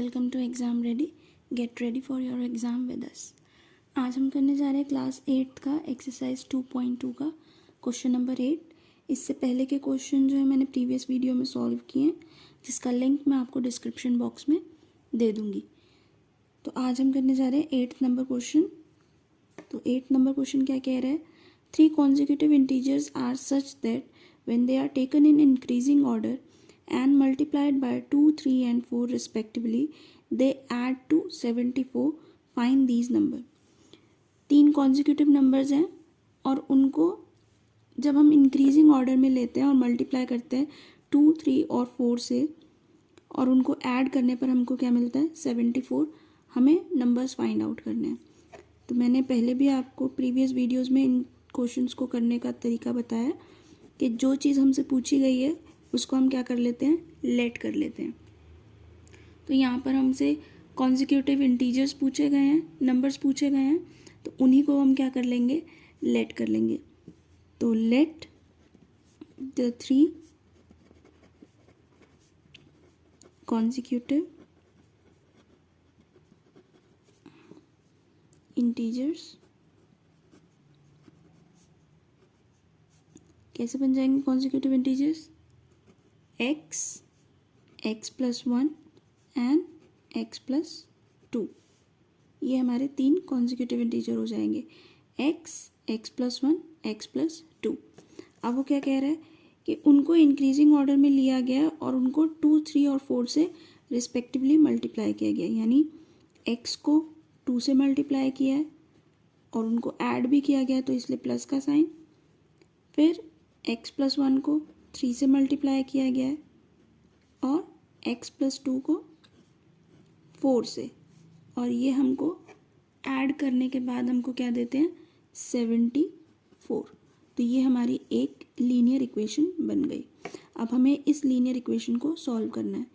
Welcome to exam ready. Get ready for your exam with us. आज हम करने जा रहे हैं क्लास 8 का एक्सरसाइज 2.2 का क्वेश्चन नंबर 8। इससे पहले के क्वेश्चन जो है मैंने प्रीवियस वीडियो में सॉल्व किए हैं, जिसका लिंक मैं आपको डिस्क्रिप्शन बॉक्स में दे दूँगी। तो आज हम करने जा रहे हैं 8 नंबर क्वेश्चन। तो 8 नंबर क्वेश्चन क्या कह रहा है? 3 consecutive integers are such that when they are taken in increasing order and multiplied by 2, 3 and 4 respectively, they add to 74. Find these number। 3 consecutive numbers हैं और उनको जब हम इंक्रीजिंग ऑर्डर में लेते हैं और मल्टीप्लाई करते हैं 2, 3 और 4 से, और उनको ऐड करने पर हमको क्या मिलता है? 74। हमें नंबर्स फाइंड आउट करने हैं। तो मैंने पहले भी आपको प्रीवियस वीडियोस में इन क्वेश्चंस को करने का तरीका बताया कि जो चीज़ हमसे पूछी गई है उसको हम क्या कर लेते हैं? लेट कर लेते हैं। तो यहाँ पर हमसे कॉन्जिक्यूटिव इंटीजर्स पूछे गए हैं, नंबर्स पूछे गए हैं, तो उन्हीं को हम क्या कर लेंगे? लेट कर लेंगे। तो लेट द 3 consecutive integers कैसे बन जाएंगे consecutive integers? x plus 1 and x plus 2। ये हमारे 3 consecutive integer हो जाएंगे, x plus 1, x plus 2। अब वो क्या कह रहा है कि उनको इंक्रीजिंग ऑर्डर में लिया गया और उनको 2, 3 और 4 से रिस्पेक्टिवली मल्टीप्लाई किया गया, यानी x को 2 से मल्टीप्लाई किया है और उनको ऐड भी किया गया, तो इसलिए प्लस का साइन। फिर x प्लस 1 को 3 से मल्टीप्लाई किया गया है और x प्लस 2 को 4 से, और ये हमको ऐड करने के बाद हमको क्या देते हैं? 74। तो ये हमारी एक लीनियर इक्वेशन बन गई। अब हमें इस लीनियर इक्वेशन को सॉल्व करना है।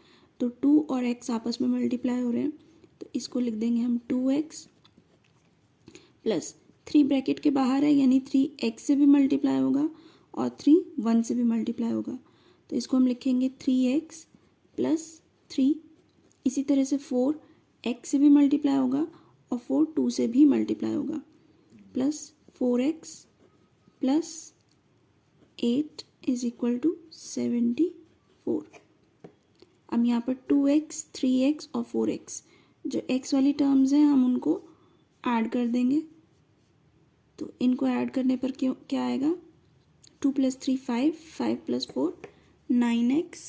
तो 2 और x आपस में मल्टीप्लाई हो रहे हैं, तो इसको लिख देंगे हम 2x प्लस 3 ब्रैकेट के बाहर है, यानी 3x से भी मल्टीप्लाई होगा और 3 1 से भी मल्टीप्लाई होगा, तो इसको हम लिखेंगे 3x प्लस 3। इसी तरह से 4 x से भी मल्टीप्लाई होगा और 4 2 से भी मल्टीप्लाई होगा, plus 4x plus 8 is equal to 74। अब यहाँ पर 2x, 3x और 4x, जो x वाली टर्म्स हैं हम उनको ऐड कर देंगे। तो इनको ऐड करने पर क्या आएगा? 2 + 3 5, 5 + 4 9x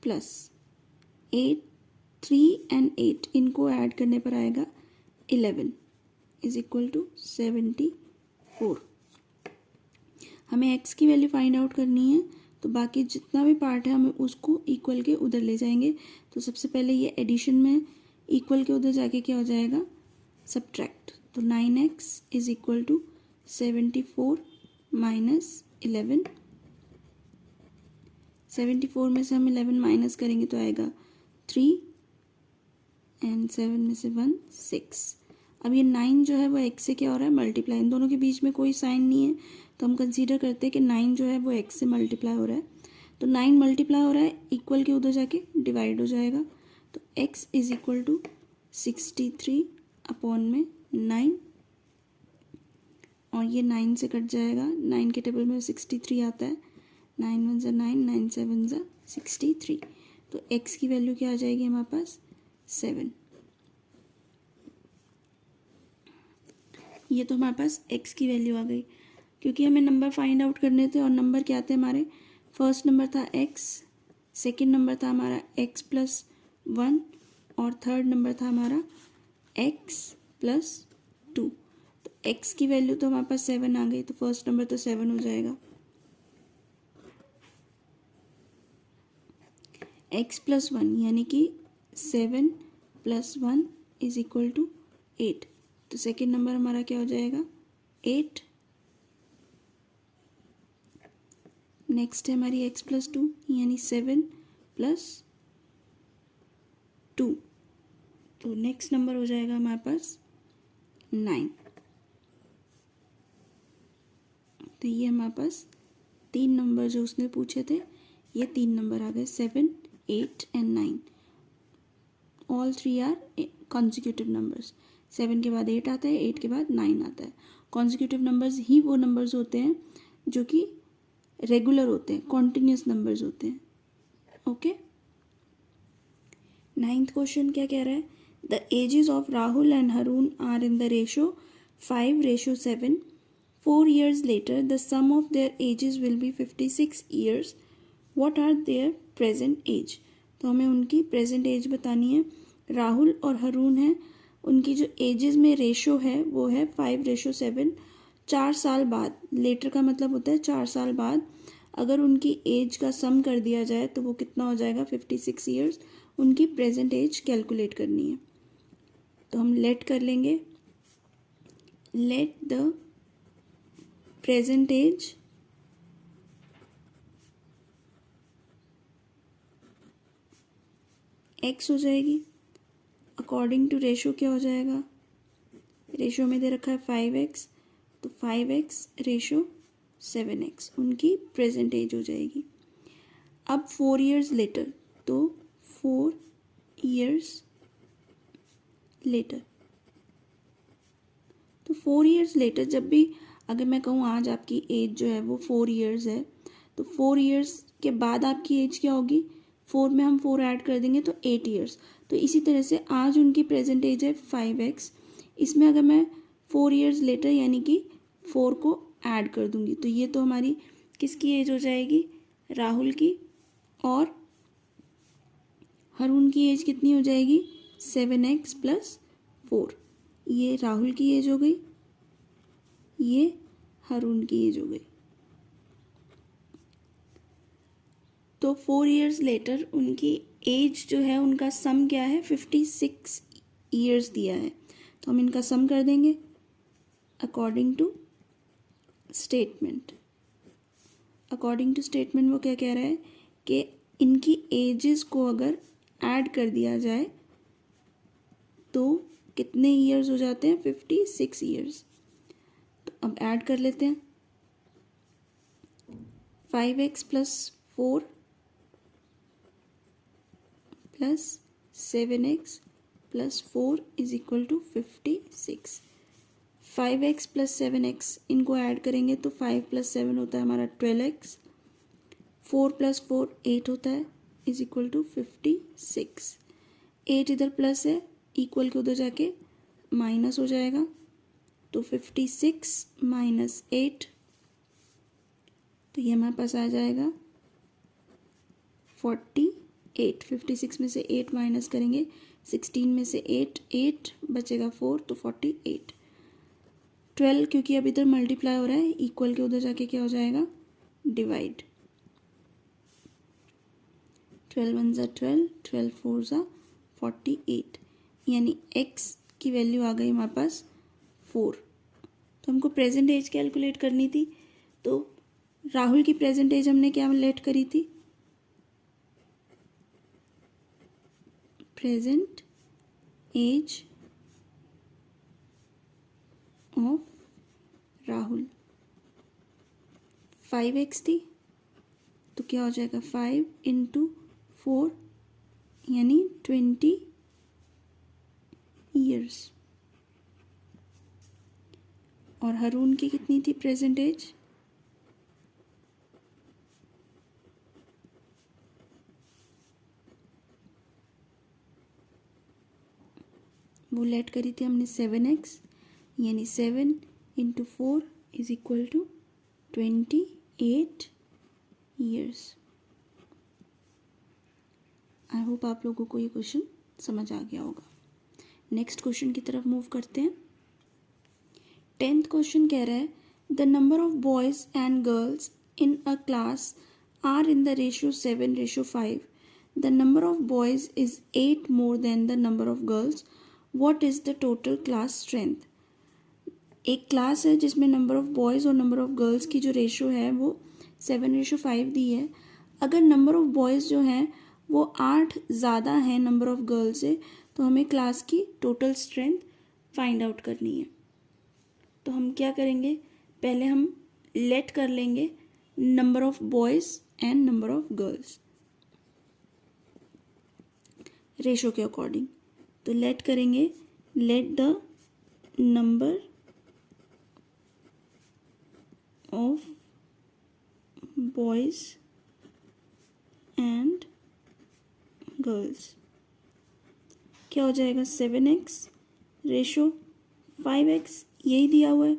प्लस 8, 3 and 8 इनको ऐड करने पर आएगा 11 इज इक्वल टू 74। हमें x की वैल्यू फाइंड आउट करनी है, तो बाकी जितना भी पार्ट है हमें उसको इक्वल के उधर ले जाएंगे। तो सबसे पहले ये एडिशन में इक्वल के उधर जाके क्या हो जाएगा? सब्ट्रैक्ट। तो 9x is equal to 74 minus 11। 74 में से हम 11 माइनस करेंगे तो आएगा 3 एंड 7 में से 1 6। अब ये 9 जो है वो x से क्या हो रहा है? मल्टीप्लाई। इन दोनों के बीच में कोई साइन नहीं है, तो हम कंसीडर करते हैं कि 9 जो है वो x से मल्टीप्लाई हो रहा है। तो 9 मल्टीप्लाई हो रहा है, इक्वल के उधर जाके डिवाइड हो जाएगा, तो x is equal to 63 upon में 9, और ये 9 से कट जाएगा। 9 के टेबल में 63 आता है, 9 1 ज़ा 9, 9 7 ज़ा 63। तो x की वैल्यू क्या आ जाएगी हमारे पास? 7। ये तो हमारे पास x की वैल्यू आ गई, क्योंकि हमें नंबर फाइंड आउट करने थे। और नंबर क्या थे हमारे? फर्स्ट नंबर था x, सेकंड नंबर था हमारा x प्लस 1 और थर्ड नंबर था हमारा x प्लस 2। तो x की वैल्यू तो हमारे पास 7 आ गई, तो फर्स्ट नंबर तो 7 हो जाएगा। x प्लस 1 यानी कि 7 प्लस 1 इज इक्वल टू 8। तो सेकेंड नंबर हमारा क्या हो जाएगा? 8। नेक्स्ट है हमारी x प्लस 2 यानी 7 प्लस 2। तो नेक्स्ट नंबर हो जाएगा हमारे पास 9। तो ये हमारे पास 3 नंबर जो उसने पूछे थे, ये 3 नंबर आ गए, 7, 8 and 9। All three are consecutive numbers. 7 के बाद 8 आता है, 8 के बाद 9 आता है। कॉन्जिक्यूटिव नंबर्स ही वो नंबर्स होते हैं जो कि रेगुलर होते हैं, कॉन्टिन्यूस नंबर्स होते हैं। ओके, 9th क्वेश्चन क्या कह रहा है? The ages of Rahul and Haroon are in the ratio 5:7। 4 years later the sum of their ages will be 56 years. What are their present age? तो हमें उनकी प्रेजेंट एज बतानी है। राहुल और हरून हैं, उनकी जो एजेस में रेशो है वो है 5:7। 4 साल बाद, लेटर का मतलब होता है 4 साल बाद, अगर उनकी एज का सम कर दिया जाए तो वो कितना हो जाएगा? 56 ईयर्स। उनकी प्रेजेंट एज कैलकुलेट करनी है, तो हम लेट कर लेंगे, let the present age x हो जाएगी। अकॉर्डिंग टू रेशो क्या हो जाएगा? रेशो में दे रखा है 5x, तो 5x रेशो 7x उनकी प्रेजेंट एज हो जाएगी। अब 4 years लेटर, तो 4 years लेटर, तो 4 years लेटर जब भी अगर मैं कहूँ आज आपकी एज जो है वो 4 years है, तो 4 years के बाद आपकी एज क्या होगी? 4 में हम 4 ऐड कर देंगे तो 8 years। तो इसी तरह से आज उनकी प्रेजेंट एज है 5x, इसमें अगर मैं 4 years लेटर यानी कि 4 को ऐड कर दूंगी तो ये तो हमारी किसकी एज हो जाएगी? राहुल की। और हरून की एज कितनी हो जाएगी? 7x + 4। ये राहुल की एज हो गई, ये हरून की एज हो गई। तो 4 years लेटर उनकी एज जो है, उनका सम क्या है? 56 ईयर्स दिया है, तो हम इनका सम कर देंगे according to statement. According to statement वो क्या कह रहा है कि इनकी एजेस को अगर ऐड कर दिया जाए तो कितने ईयर्स हो जाते हैं? 56 ईयर्स। तो अब ऐड कर लेते हैं, 5x + 4 + 7x + 4 = 56। 5x + 7x इनको ऐड करेंगे तो 5 + 7 होता है हमारा 12x, 4 + 4 8 होता है = 56। 8 इधर प्लस है, इक्वल के उधर जाके माइनस हो जाएगा, तो 56 - 8, तो ये हमारे पास आ जाएगा 48। 56 में से 8 माइनस करेंगे, 16 में से 8 बचेगा 4, तो 48। 12 क्योंकि अब इधर मल्टीप्लाई हो रहा है, इक्वल के उधर जाके क्या हो जाएगा? डिवाइड। 12 × 1 = 12, 12 × 4 = 48, यानी x की वैल्यू आ गई हमारे पास 4। तो हमको प्रेजेंट एज कैलकुलेट करनी थी, तो राहुल की प्रेजेंट एज हमने क्या लेट करी थी? Present age of Rahul 5x थी, तो क्या हो जाएगा? 5 × 4 यानी 20 ईयर्स। और हरून की कितनी थी प्रेजेंट एज? वो लेट करी थी हमने 7x, यानी 7 × 4 = 28 ईयर्स। आई होप आप लोगों को ये क्वेश्चन समझ आ गया होगा। नेक्स्ट क्वेश्चन की तरफ मूव करते हैं। 10th क्वेश्चन कह रहा है the number of boys and girls in a class are in the ratio 7:5। The number of boys is 8 more than the number of girls. What is the total class strength? एक class है जिसमें number of boys और number of girls की जो ratio है वो 7:5 दी है। अगर नंबर ऑफ बॉयज़ जो हैं वो 8 ज़्यादा हैं नंबर ऑफ गर्ल्स से, तो हमें क्लास की टोटल स्ट्रेंथ फाइंड आउट करनी है। तो हम क्या करेंगे? पहले हम लेट कर लेंगे number of boys and number of girls ratio के अकॉर्डिंग। तो लेट करेंगे, let the number of boys and girls क्या हो जाएगा 7x रेशो 5x, यही दिया हुआ है,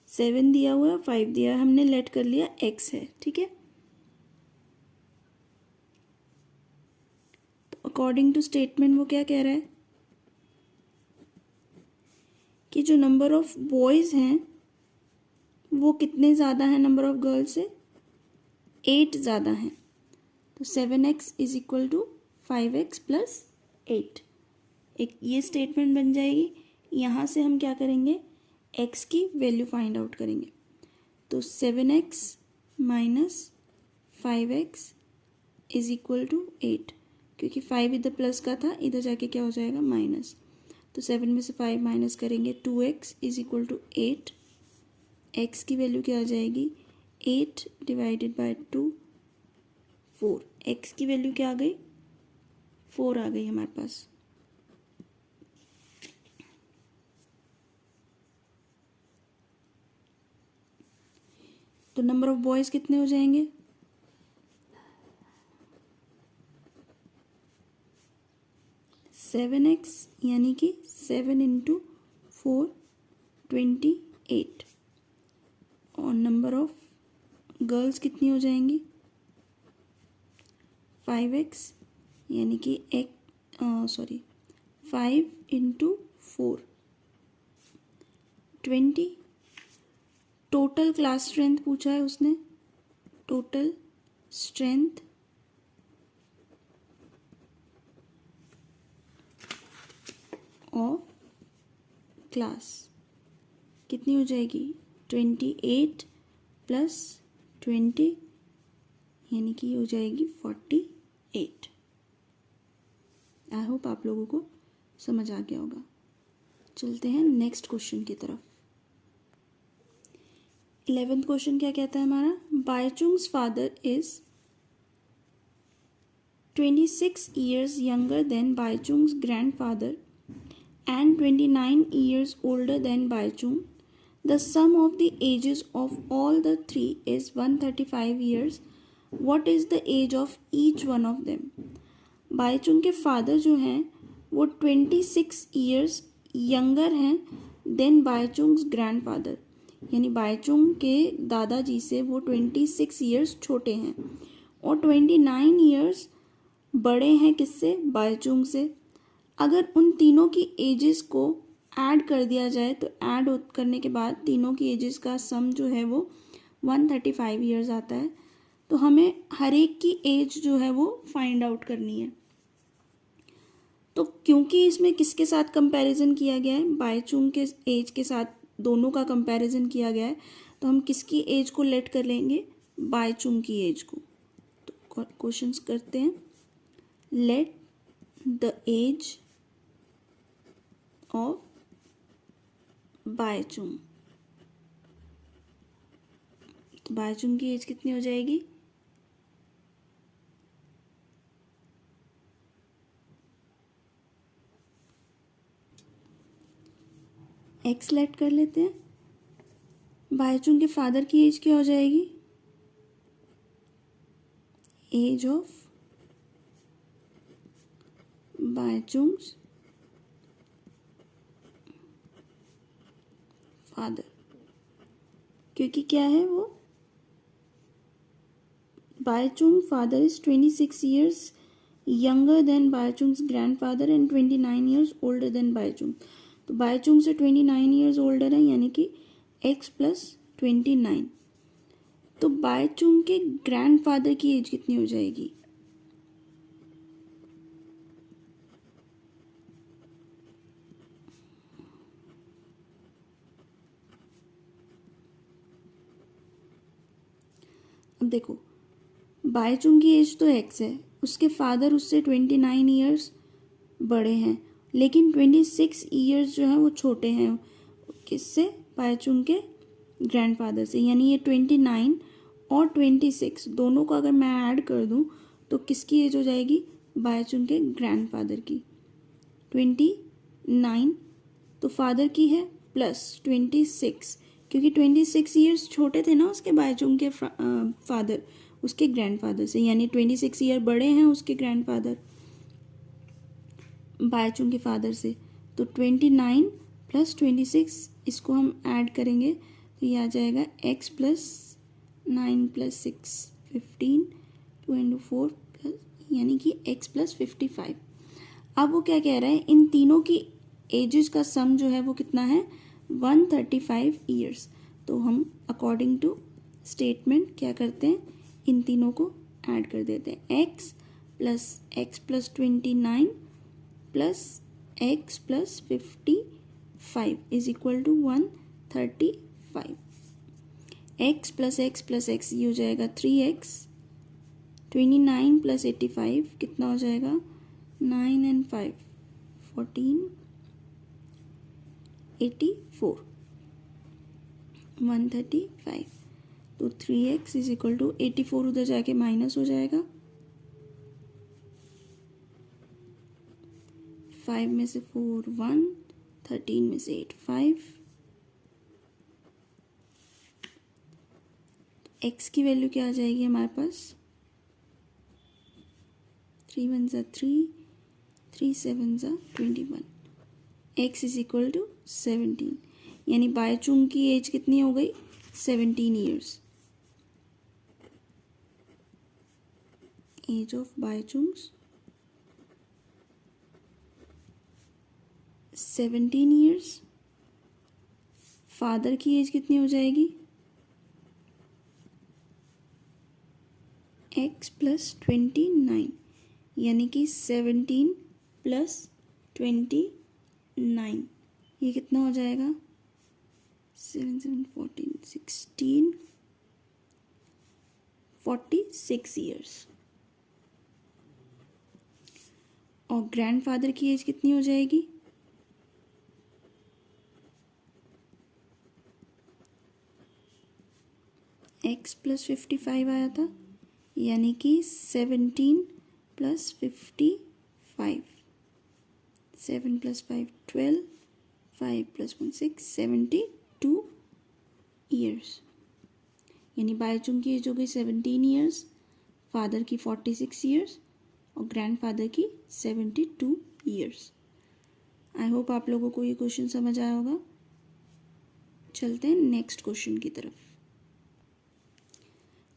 7 दिया हुआ है, 5 दिया है, हमने लेट कर लिया x है, ठीक है। तो अकॉर्डिंग टू स्टेटमेंट वो क्या कह रहा है कि जो नंबर ऑफ बॉयज़ हैं वो कितने ज़्यादा हैं नंबर ऑफ गर्ल्स से, 8 ज़्यादा हैं। तो 7x is equal to 5x plus 8, एक ये स्टेटमेंट बन जाएगी। यहाँ से हम क्या करेंगे, x की वैल्यू फाइंड आउट करेंगे। तो 7x minus 5x is equal to 8, क्योंकि 5 इधर प्लस का था, इधर जाके क्या हो जाएगा माइनस। तो 7 में से 5 माइनस करेंगे, 2x is equal to 8, x की वैल्यू क्या आ जाएगी 8 डिवाइडेड बाय 2 4, x की वैल्यू क्या आ गई 4 आ गई हमारे पास। तो नंबर ऑफ बॉयज़ कितने हो जाएंगे, 7x यानी कि 7 इंटू 4 28, और नंबर ऑफ गर्ल्स कितनी हो जाएंगी 5x यानी कि 5 इंटू 4 20। टोटल क्लास स्ट्रेंथ पूछा है उसने, टोटल स्ट्रेंथ ऑफ क्लास कितनी हो जाएगी 28 प्लस 20 यानी कि हो जाएगी 48। आई होप आप लोगों को समझ आ गया होगा। चलते हैं नेक्स्ट क्वेश्चन की तरफ। 11th क्वेश्चन क्या कहता है हमारा, बायचुंग्स father is 26 years younger than Baichung's grandfather and 29 years older than Baichung. The sum of the ages of all the three is 135 years. What is the age of each one of them? Baichung के father जो हैं वो 26 years younger हैं than Baichung's grandfather, यानी बाईचुंग के दादाजी से वो 26 years छोटे हैं, और 29 years बड़े हैं किससे, बाईचुंग से। अगर उन तीनों की एजेस को ऐड कर दिया जाए तो ऐड करने के बाद तीनों की एजेस का सम जो है वो 135 years आता है। तो हमें हर एक की एज जो है वो फाइंड आउट करनी है। तो क्योंकि इसमें किसके साथ कंपैरिजन किया गया है, बाईचुंग के एज के साथ दोनों का कंपैरिजन किया गया है, तो हम किसकी एज को लेट कर लेंगे, बाईचुंग की एज को। तो क्वेश्चंस करते हैं, let the age of Baichung. तो बाईचुंग की एज कितनी हो जाएगी, एक्स लेट कर लेते हैं। बाईचुंग के फादर की एज क्या हो जाएगी, एज ऑफ बाईचुंग्स फादर, क्योंकि क्या है वो Bhaichung father is 26 years younger than Bhaichung's grandfather and 29 years older than Bhaichung. तो बाईचुंग से 29 years ओल्डर है, यानी कि x प्लस 29। तो बाईचुंग के ग्रैंडफादर की एज कितनी हो जाएगी, अब देखो बाईचुंग की एज तो x है, उसके फादर उससे 29 years बड़े हैं, लेकिन 26 years जो है वो छोटे हैं किससे, बाईचुंग के ग्रैंडफादर से। यानी ये 29 और 26 दोनों को अगर मैं ऐड कर दूं तो किसकी एज हो जाएगी, बाईचुंग के ग्रैंडफादर की। 29, तो फादर की है प्लस 26, क्योंकि 26 ईयर्स छोटे थे ना उसके बायचुंग के फादर उसके ग्रैंडफादर से, यानी 26 ईयर बड़े हैं उसके ग्रैंडफादर बायचुंग के फादर से। तो 29 प्लस 26 इसको हम ऐड करेंगे तो ये आ जाएगा x plus 9 plus 6 15 2 into 4 plus यानी कि x प्लस 55। अब वो क्या कह रहा है, इन तीनों की एजेस का सम जो है वो कितना है 135 ईयर्स। तो हम अकॉर्डिंग टू स्टेटमेंट क्या करते हैं, इन तीनों को ऐड कर देते हैं, x plus 29 plus x plus 55 is equal to 135। x plus x ये हो जाएगा 3x, 29 प्लस 85 कितना हो जाएगा 9 and 5 14 84 135। तो 3x इज इक्वल टू 84 उधर जाके माइनस हो जाएगा, 5 में से 4 1, 13 में से 8 5। x की वैल्यू क्या आ जाएगी हमारे पास 3 1 ज़ा 3, 3 7 ज़ा 21, x इज इक्वल टू 17, यानी बायचुंग की एज कितनी हो गई 17 years. Age of Bhaichung's 17 years. Father की एज कितनी हो जाएगी x प्लस 29, यानी कि 17 प्लस 29 ये कितना हो जाएगा 7 7 14 16 46 ईयर्स। और ग्रैंडफादर की एज कितनी हो जाएगी x प्लस 55 आया था, यानी कि 17 प्लस 55, 7 प्लस 5 12, 5 प्लस 1 6 72 ईयर्स। यानी बायचुंग की एज हो गई 17 ईयर्स, फादर की 46 ईयर्स और ग्रैंडफादर की 72 ईयर्स। आई होप आप लोगों को ये क्वेश्चन समझ आया होगा। चलते हैं नेक्स्ट क्वेश्चन की तरफ।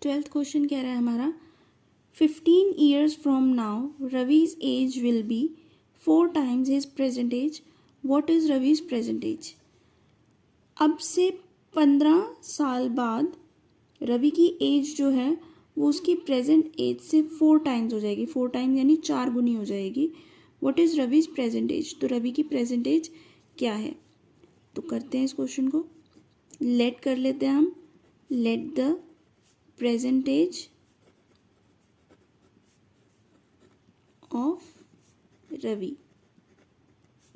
12th क्वेश्चन कह रहा है हमारा 15 years from now Ravi's age will be 4 times his present age. What is Ravi's present age? अब से 15 साल बाद रवि की एज जो है वो उसकी प्रेजेंट एज से 4 टाइम्स हो जाएगी, 4 टाइम्स यानी 4 गुनी हो जाएगी। What is Ravi's present age? तो रवि की प्रेजेंट एज क्या है? तो करते हैं इस क्वेश्चन को, लेट कर लेते हैं हम, let the present age of Ravi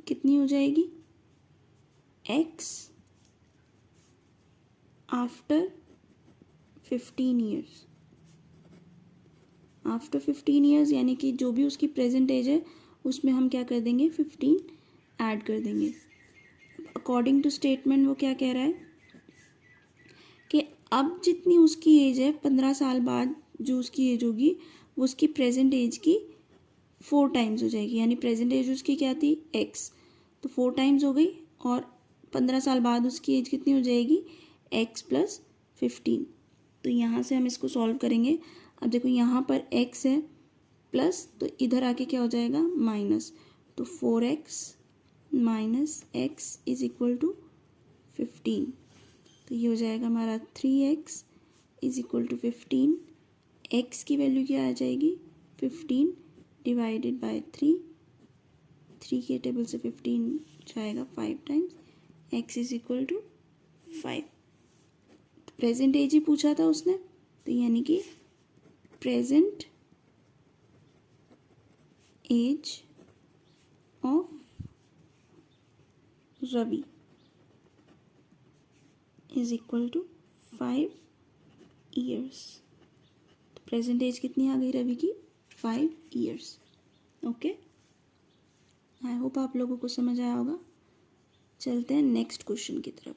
कितनी हो जाएगी x after 15 years. After 15 years यानी कि जो भी उसकी प्रेजेंट एज है उसमें हम क्या कर देंगे 15 ऐड कर देंगे। अकॉर्डिंग टू स्टेटमेंट वो क्या कह रहा है कि अब जितनी उसकी एज है 15 साल बाद जो उसकी एज होगी वो उसकी प्रेजेंट एज की 4 टाइम्स हो जाएगी। यानी प्रेजेंट एज उसकी क्या थी x, तो 4 टाइम्स हो गई और 15 साल बाद उसकी एज कितनी हो जाएगी x प्लस 15। तो यहाँ से हम इसको सॉल्व करेंगे। अब देखो यहाँ पर x है प्लस, तो इधर आके क्या हो जाएगा माइनस, तो 4x minus x is equal to 15। तो ये हो जाएगा हमारा 3x is equal to 15। x की वैल्यू क्या आ जाएगी 15 डिवाइडेड बाय 3, 3 के टेबल से 15 जाएगा 5 times, x is equal to 5। Present age ही पूछा था उसने, तो यानी कि present age of Ravi is equal to 5 years. तो प्रेजेंट एज कितनी आ गई रवि की 5 ईयर्स। ओके, आई होप आप लोगों को समझ आया होगा। चलते हैं नेक्स्ट क्वेश्चन की तरफ।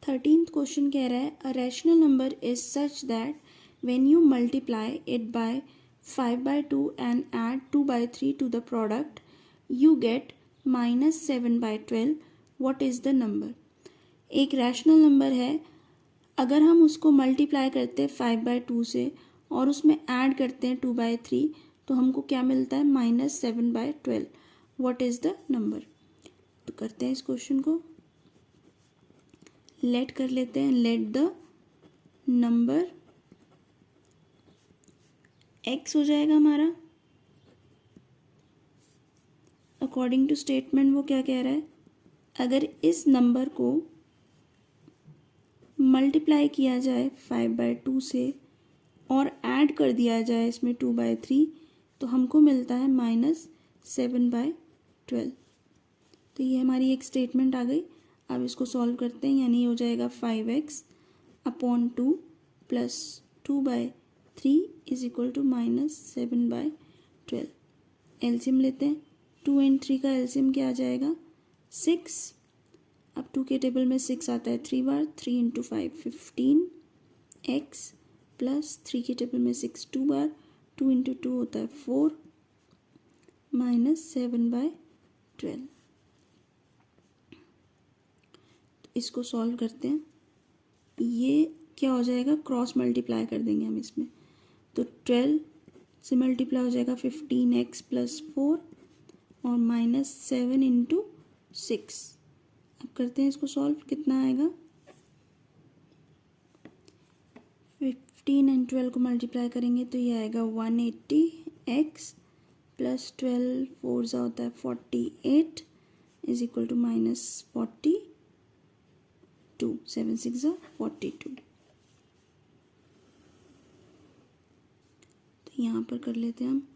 13th क्वेश्चन कह रहा है, a rational number is such that when you multiply it by 5/2 and add 2/3 to the product you get -7/12। What is the number? एक रैशनल नंबर है, अगर हम उसको मल्टीप्लाई करते हैं 5/2 से और उसमें ऐड करते हैं 2/3 तो हमको क्या मिलता है? -7/12। What is the number? तो करते हैं इस क्वेश्चन को, लेट कर लेते हैं। लेट द नंबर x हो जाएगा हमारा। अकॉर्डिंग टू स्टेटमेंट वो क्या कह रहा है, अगर इस नंबर को मल्टीप्लाई किया जाए 5/2 से और ऐड कर दिया जाए इसमें 2/3 तो हमको मिलता है -7/12। तो ये हमारी एक स्टेटमेंट आ गई। अब इसको सॉल्व करते हैं, यानी हो जाएगा 5x/2 plus 2/3 is equal to -7/12। LCM लेते हैं, 2 और 3 का एलसीएम क्या आ जाएगा? 6। अब 2 के टेबल में 6 आता है 3 बार, 3 × 5 15 x प्लस 3 के टेबल में 6 2 बार, 2 × 2 होता है 4 -7/12। इसको सॉल्व करते हैं, ये क्या हो जाएगा? क्रॉस मल्टीप्लाई कर देंगे हम इसमें, तो 12 से मल्टीप्लाई हो जाएगा 15x प्लस 4 और -7 × 6। अब करते हैं इसको सॉल्व, कितना आएगा? 15 और 12 को मल्टीप्लाई करेंगे तो ये आएगा 180x प्लस 12 4 ज़ा होता है 48 इज इक्वल टू -42 7 6 ज़ा 42। तो यहाँ पर कर लेते हैं हम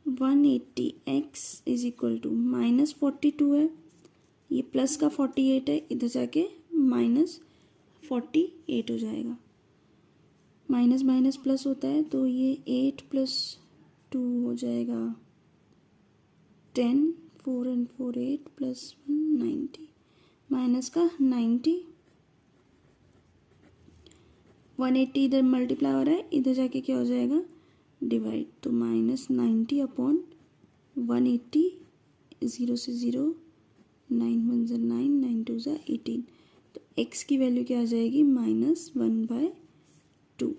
180x इज इक्वल टू -42 है, ये प्लस का 48 है, इधर जाके -48 हो जाएगा। माइनस माइनस प्लस होता है तो ये 8 + 2 हो जाएगा 10, 4 और 4 8 + 1 90, माइनस का 90। 180 इधर मल्टीप्लाई हो रहा है, इधर जाके क्या हो जाएगा? डिवाइड, तो -90/180, 0 से 0, 9 1 ज़ा 9, 9 2 ज़ा 18। तो x की वैल्यू क्या आ जाएगी? -1/2। तो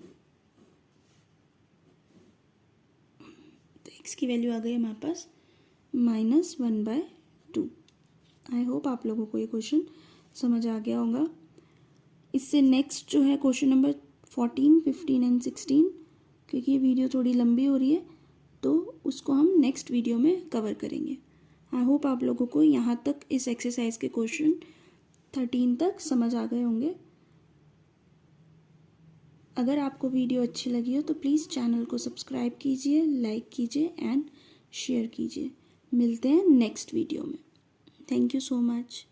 x की वैल्यू आ गई हमारे पास -1/2। आई होप आप लोगों को ये क्वेश्चन समझ आ गया होगा। इससे नेक्स्ट जो है क्वेश्चन नंबर 14, 15 एंड 16, क्योंकि ये वीडियो थोड़ी लंबी हो रही है तो उसको हम नेक्स्ट वीडियो में कवर करेंगे। आई होप आप लोगों को यहाँ तक इस एक्सरसाइज के क्वेश्चन 13 तक समझ आ गए होंगे। अगर आपको वीडियो अच्छी लगी हो तो प्लीज़ चैनल को सब्सक्राइब कीजिए, लाइक कीजिए एंड शेयर कीजिए। मिलते हैं नेक्स्ट वीडियो में। Thank you so much.